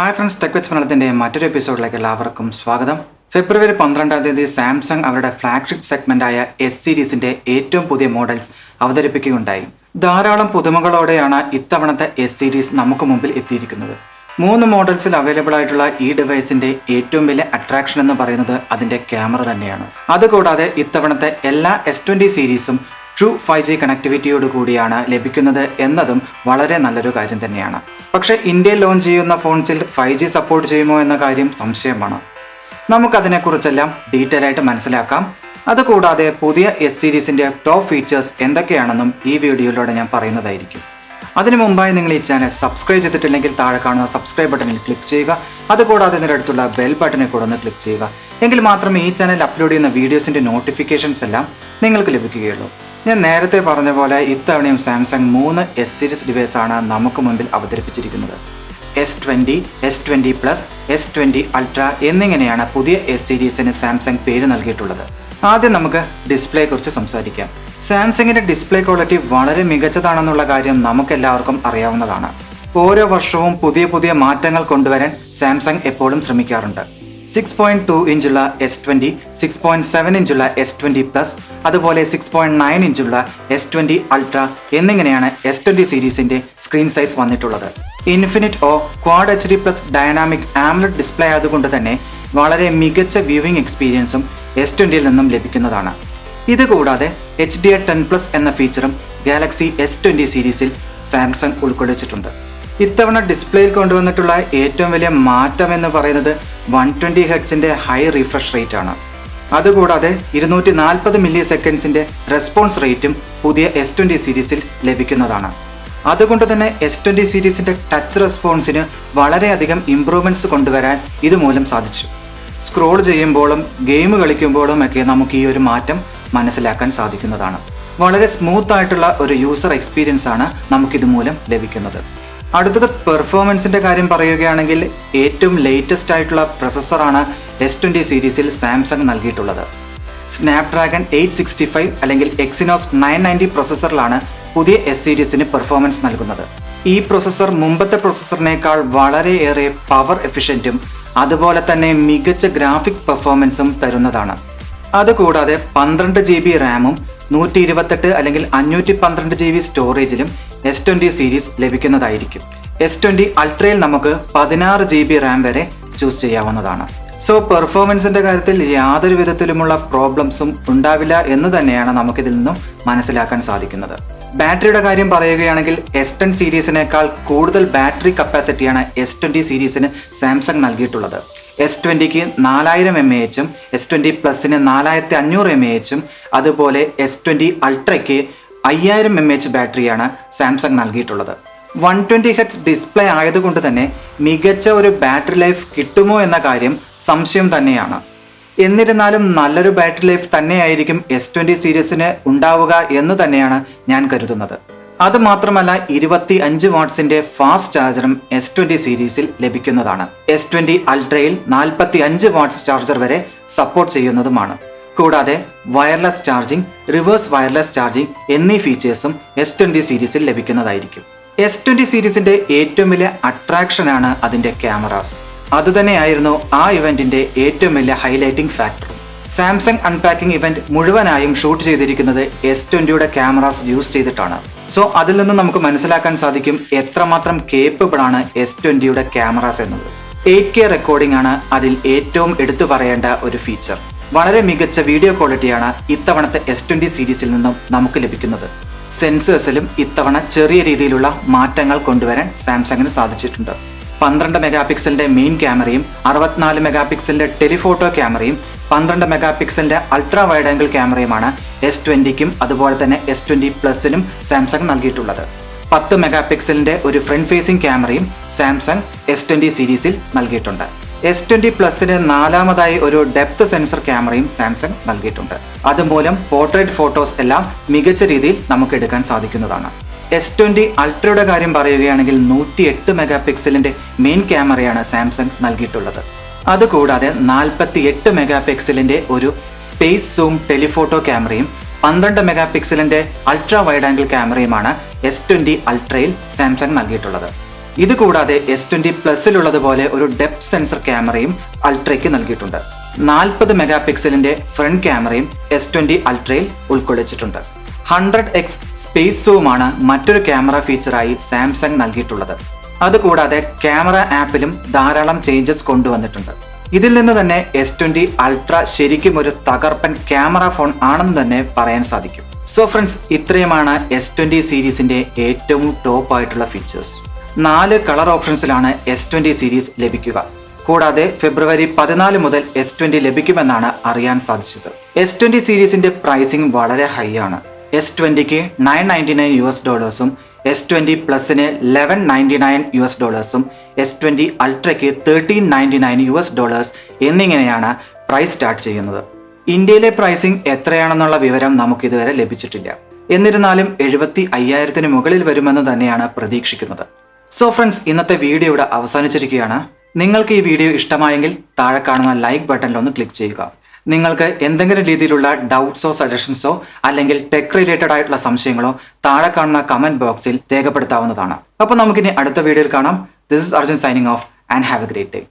Hi friends, tech വിത്ത് മലയാളത്തിൻ്റെ മറ്റൊരു എപ്പിസോഡിലേക്ക് എല്ലാവർക്കും സ്വാഗതം. ഫെബ്രുവരി 12-ാം തീയതി സാംസങ് അവരുടെ ഫ്ലാഗ്ഷിപ്പ് സെഗ്മെന്റായ എസ് സീരീസിന്റെ ഏറ്റവും പുതിയ മോഡൽസ് അവതരിപ്പിക്കുകയുണ്ടായി. ധാരാളം പുതുമകളോടെയാണ് ഇത്തവണത്തെ എസ് സീരീസ് നമുക്ക് മുമ്പിൽ എത്തിയിരിക്കുന്നത്. 3 മോഡൽസിൽ അവൈലബിൾ ആയിട്ടുള്ള ഈ ഡിവൈസിന്റെ ഏറ്റവും വലിയ അട്രാക്ഷൻ എന്ന് പറയുന്നത് അതിന്റെ ക്യാമറ തന്നെയാണ്. അതുകൂടാതെ ഇത്തവണത്തെ എല്ലാ S20 സീരീസും ട്രൂ 5G കണക്ടിവിറ്റിയോട് കൂടിയാണ് ലഭിക്കുന്നത് എന്നതും വളരെ നല്ലൊരു കാര്യം തന്നെയാണ്. പക്ഷേ ഇന്ത്യയിൽ ലോഞ്ച് ചെയ്യുന്ന ഫോൺസിൽ 5G സപ്പോർട്ട് ചെയ്യുമോ എന്ന കാര്യം സംശയമാണ്. നമുക്കതിനെക്കുറിച്ചെല്ലാം ഡീറ്റെയിൽ ആയിട്ട് മനസ്സിലാക്കാം. അതുകൂടാതെ പുതിയ എസ് സീരീസിൻ്റെ ടോപ്പ് ഫീച്ചേഴ്സ് എന്തൊക്കെയാണെന്നും ഈ വീഡിയോയിലൂടെ ഞാൻ പറയുന്നതായിരിക്കും. അതിനു മുമ്പായി നിങ്ങൾ ഈ ചാനൽ സബ്സ്ക്രൈബ് ചെയ്തിട്ടില്ലെങ്കിൽ താഴെ കാണുന്ന സബ്സ്ക്രൈബ് ബട്ടണിൽ ക്ലിക്ക് ചെയ്യുക. അതുകൂടാതെ ഇതിൻ്റെ അടുത്തുള്ള ബെൽ ബട്ടണിൽ കൂടെ ഒന്ന് ക്ലിക്ക് ചെയ്യുക. എങ്കിൽ മാത്രമേ ഈ ചാനൽ അപ്ലോഡ് ചെയ്യുന്ന വീഡിയോസിൻ്റെ നോട്ടിഫിക്കേഷൻസ് എല്ലാം നിങ്ങൾക്ക് ലഭിക്കുകയുള്ളൂ. ഞാൻ നേരത്തെ പറഞ്ഞ പോലെ ഇത്തവണയും സാംസങ് 3 എസ് സീരീസ് ഡിവൈസാണ് നമുക്ക് മുമ്പിൽ അവതരിപ്പിച്ചിരിക്കുന്നത്. S20, S20 Plus, S20 Ultra എന്നിങ്ങനെയാണ് പുതിയ എസ് സീരീസിന് സാംസങ് പേര് നൽകിയിട്ടുള്ളത്. ആദ്യം നമുക്ക് ഡിസ്പ്ലേയെ കുറിച്ച് സംസാരിക്കാം. സാംസങ്ങിന്റെ ഡിസ്പ്ലേ ക്വാളിറ്റി വളരെ മികച്ചതാണെന്നുള്ള കാര്യം നമുക്കെല്ലാവർക്കും അറിയാവുന്നതാണ്. ഓരോ വർഷവും പുതിയ മാറ്റങ്ങൾ കൊണ്ടുവരാൻ സാംസങ് എപ്പോഴും ശ്രമിക്കാറുണ്ട്. 6.2 ഇഞ്ചുള്ള S20, 6.7 ഇഞ്ചുള്ള S20 Plus, അതുപോലെ 6.9 ഇഞ്ചുള്ള S20 Ultra എന്നിങ്ങനെയാണ് S20 സീരീസിന്റെ സ്ക്രീൻ സൈസ് വന്നിട്ടുള്ളത്. Infinite quad HD plus dynamic AMOLED display ആയതുകൊണ്ട് തന്നെ വളരെ മികച്ച വ്യൂവിംഗ് എക്സ്പീരിയൻസും S20യിൽ നിന്നും ലഭിക്കുന്നതാണ്. ഇതുകൂടാതെ HDR10+ എന്ന ഫീച്ചറും ഗാലക്സി S20 സീരീസിൽ സാംസങ് ഉൾക്കൊള്ളിച്ചിട്ടുണ്ട്. ഇത്തവണ ഡിസ്പ്ലേയിൽ കൊണ്ടുവന്നിട്ടുള്ള ഏറ്റവും വലിയ മാറ്റം എന്ന് പറയുന്നത് 120 ഹെർട്സിന്റെ ഹൈ റിഫ്രഷ് റേറ്റ് ആണ്. അതുകൂടാതെ 240 മില്ലി സെക്കൻഡ്സിന്റെ റെസ്പോൺസ് റേറ്റും പുതിയ S20 സീരീസിൽ ലഭിക്കുന്നതാണ്. അതുകൊണ്ട് തന്നെ S20 സീരീസിന്റെ ടച്ച് റെസ്പോൺസിന് വളരെയധികം ഇംപ്രൂവ്മെന്റ്സ് കൊണ്ടുവരാൻ ഇതുമൂലം സാധിച്ചു. സ്ക്രോൾ ചെയ്യുമ്പോഴും ഗെയിം കളിക്കുമ്പോഴും ഒക്കെ നമുക്ക് ഈ ഒരു മാറ്റം മനസ്സിലാക്കാൻ സാധിക്കുന്നതാണ്. വളരെ സ്മൂത്ത് ആയിട്ടുള്ള ഒരു യൂസർ എക്സ്പീരിയൻസ് ആണ് നമുക്കിതുമൂലം ലഭിക്കുന്നത്. അടുത്തത് പെർഫോമൻസിന്റെ കാര്യം പറയുകയാണെങ്കിൽ ഏറ്റവും ലേറ്റസ്റ്റ് ആയിട്ടുള്ള പ്രൊസസ്സറാണ് S20 സീരീസിൽ സാംസങ് നൽകിയിട്ടുള്ളത്. സ്നാപ്ഡ്രാഗൺ 865 അല്ലെങ്കിൽ Exynos 990 പ്രൊസസ്സറിലാണ് പുതിയ എസ് സീരീസിന് പെർഫോമൻസ് നൽകുന്നത്. ഈ പ്രൊസസ്സർ മുമ്പത്തെ പ്രൊസസ്സറിനേക്കാൾ വളരെയേറെ പവർ എഫിഷ്യൻറ്റും അതുപോലെ തന്നെ മികച്ച ഗ്രാഫിക്സ് പെർഫോമൻസും തരുന്നതാണ്. അതുകൂടാതെ 12 GB റാമും 128 അല്ലെങ്കിൽ 512 GB സ്റ്റോറേജിലും S20 സീരീസ് ലഭിക്കുന്നതായിരിക്കും. S20 അൾട്രയിൽ നമുക്ക് 16 GB റാം വരെ ചൂസ് ചെയ്യാവുന്നതാണ്. സോ പെർഫോമൻസിന്റെ കാര്യത്തിൽ യാതൊരു വിധത്തിലുമുള്ള പ്രോബ്ലംസും ഉണ്ടാവില്ല എന്ന് തന്നെയാണ് നമുക്കിതിൽ നിന്നും മനസ്സിലാക്കാൻ സാധിക്കുന്നത്. ബാറ്ററിയുടെ കാര്യം പറയുകയാണെങ്കിൽ S10 സീരീസിനേക്കാൾ കൂടുതൽ ബാറ്ററി കപ്പാസിറ്റിയാണ് S20 സീരീസിന് സാംസങ് നൽകിയിട്ടുള്ളത്. S20ക്ക് 4000 mAh, S20 Plusന് 4500 mAh, അതുപോലെ S20 Ultrയ്ക്ക് 5000 mAh ബാറ്ററിയാണ് സാംസങ് നൽകിയിട്ടുള്ളത്. 120 Hz ഡിസ്പ്ലേ ആയതുകൊണ്ട് തന്നെ മികച്ച ഒരു ബാറ്ററി ലൈഫ് കിട്ടുമോ എന്ന കാര്യം സംശയം തന്നെയാണ്. എന്നിരുന്നാലും നല്ലൊരു ബാറ്ററി ലൈഫ് തന്നെയായിരിക്കും S20 സീരീസിന് ഉണ്ടാവുക എന്ന് തന്നെയാണ് ഞാൻ കരുതുന്നത്. അതുമാത്രമല്ല 25 വാട്ട്സിന്റെ ഫാസ്റ്റ് ചാർജറും S20 സീരീസിൽ ലഭിക്കുന്നതാണ്. S20 അൾട്രയിൽ 45 വാട്ട്സ് ചാർജർ വരെ സപ്പോർട്ട് ചെയ്യുന്നതുമാണ്. കൂടാതെ wireless charging, reverse wireless charging എന്നീ ഫീച്ചേഴ്സും S20 സീരീസിൽ ലഭിക്കുന്നതായിരിക്കും. S20 സീരീസിന്റെ ഏറ്റവും വലിയ അട്രാക്ഷനാണ് അതിന്റെ ക്യാമറാസ്. അതുതന്നെയായിരുന്നു ആ ഇവന്റിന്റെ ഏറ്റവും വലിയ ഹൈലൈറ്റിംഗ് ഫാക്ടറും. സാംസങ് അൺപാക്കിംഗ് ഇവന്റ് മുഴുവനായും ഷൂട്ട് ചെയ്തിരിക്കുന്നത് S20യുടെ ക്യാമറാസ് യൂസ് ചെയ്തിട്ടാണ്. സോ അതിൽ നിന്ന് നമുക്ക് മനസ്സിലാക്കാൻ സാധിക്കും എത്രമാത്രം കേപ്പബിൾ ആണ് S20യുടെ ക്യാമറാസ് എന്നത്. 8K റെക്കോർഡിംഗ് ആണ് അതിൽ ഏറ്റവും എടുത്തു പറയേണ്ട ഒരു ഫീച്ചർ. വളരെ മികച്ച വീഡിയോ ക്വാളിറ്റിയാണ് ഇത്തവണത്തെ S20 സീരീസിൽ നിന്നും നമുക്ക് ലഭിക്കുന്നത്. സെൻസേഴ്സിലും ഇത്തവണ ചെറിയ രീതിയിലുള്ള മാറ്റങ്ങൾ കൊണ്ടുവരാൻ സാംസങ്ങിന് സാധിച്ചിട്ടുണ്ട്. 12 മെഗാപിക്സലിന്റെ മെയിൻ ക്യാമറയും 64 മെഗാപിക്സലിന്റെ ടെലിഫോട്ടോ ക്യാമറയും 12 മെഗാപിക്സലിന്റെ അൾട്രാ വൈഡ് ആംഗിൾ ക്യാമറയുമാണ് S20ക്കും അതുപോലെ തന്നെ S20 Plusനും സാംസങ് നൽകിയിട്ടുള്ളത്. 10 മെഗാപിക്സലിന്റെ ഒരു ഫ്രണ്ട് ഫേസിംഗ് ക്യാമറയും സാംസങ് S20 സീരീസിൽ നൽകിയിട്ടുണ്ട്. S20 Plusന് 4ാമതായി ഒരു ഡെപ്ത് സെൻസർ ക്യാമറയും സാംസങ് നൽകിയിട്ടുണ്ട്. അതുമൂലം പോർട്രേറ്റ് ഫോട്ടോസ് എല്ലാം മികച്ച രീതിയിൽ നമുക്ക് എടുക്കാൻ സാധിക്കുന്നതാണ്. S20 അൾട്രയുടെ കാര്യം പറയുകയാണെങ്കിൽ 108 മെഗാപിക്സലിന്റെ മെയിൻ ക്യാമറയാണ് സാംസങ് നൽകിയിട്ടുള്ളത്. അതുകൂടാതെ 48 മെഗാപിക്സലിന്റെ ഒരു സ്പേസ് സൂം ടെലിഫോട്ടോ ക്യാമറയും 12 മെഗാപിക്സലിന്റെ അൾട്രാ വൈഡ് ആംഗിൾ ക്യാമറയുമാണ് S20 അൾട്രയിൽ സാംസങ് നൽകിയിട്ടുള്ളത്. ഇതുകൂടാതെ S20 പ്ലസിലുള്ളതുപോലെ ഒരു ഡെപ്ത് സെൻസർ ക്യാമറയും അൾട്രയ്ക്ക് നൽകിയിട്ടുണ്ട്. 40 മെഗാ പിക്സലിന്റെ ഫ്രണ്ട് ക്യാമറയും S20 അൾട്രയിൽ ഉൾക്കൊള്ളിച്ചിട്ടുണ്ട്. 100x സ്പേസ് സൂമാണ് മറ്റൊരു ക്യാമറ ഫീച്ചറായി സാംസങ് നൽകിയിട്ടുള്ളത്. അതുകൂടാതെ ക്യാമറ ആപ്പിലും ധാരാളം ചേഞ്ചസ് കൊണ്ടുവന്നിട്ടുണ്ട്. ഇതിൽ നിന്ന് തന്നെ S20 അൾട്ര ശരിക്കും ഒരു തകർപ്പൻ ക്യാമറ ഫോൺ ആണെന്ന് തന്നെ പറയാൻ സാധിക്കും. സോ ഫ്രണ്ട്സ്, ഇത്രയുമാണ് S20 സീരീസിന്റെ ഏറ്റവും ടോപ്പ് ആയിട്ടുള്ള ഫീച്ചേഴ്സ്. 4 കളർ ഓപ്ഷൻസിലാണ് S20 സീരീസ് ലഭിക്കുക. കൂടാതെ ഫെബ്രുവരി 14 മുതൽ S20 ലഭിക്കുമെന്നാണ് അറിയാൻ സാധിച്ചത്. S20 സീരീസിന്റെ പ്രൈസിംഗ് വളരെ ഹൈ ആണ്. S20ക്ക് $999 S20 പ്ലസിന് $1199 S20 അൾട്രയ്ക്ക് $1399 എന്നിങ്ങനെയാണ് പ്രൈസ് സ്റ്റാർട്ട് ചെയ്യുന്നത്. ഇന്ത്യയിലെ പ്രൈസിംഗ് എത്രയാണെന്നുള്ള വിവരം നമുക്കിതുവരെ ലഭിച്ചിട്ടില്ല. എന്നിരുന്നാലും 75,000-ന് മുകളിൽ വരുമെന്ന് തന്നെയാണ് പ്രതീക്ഷിക്കുന്നത്. സോ ഫ്രണ്ട്സ്, ഇന്നത്തെ വീഡിയോ ഇവിടെ അവസാനിച്ചിരിക്കുകയാണ്. നിങ്ങൾക്ക് ഈ വീഡിയോ ഇഷ്ടമായെങ്കിൽ താഴെ കാണുന്ന ലൈക്ക് ബട്ടണിൽ ഒന്ന് ക്ലിക്ക് ചെയ്യുക. നിങ്ങൾക്ക് എന്തെങ്കിലും രീതിയിലുള്ള ഡൗട്ട്സോ സജഷൻസോ അല്ലെങ്കിൽ ടെക് റിലേറ്റഡ് ആയിട്ടുള്ള സംശയങ്ങളോ താഴെ കാണുന്ന കമന്റ് ബോക്സിൽ രേഖപ്പെടുത്താവുന്നതാണ്. അപ്പോൾ നമുക്കിനി അടുത്ത വീഡിയോയിൽ കാണാം. This is Arjun signing off and have A great day.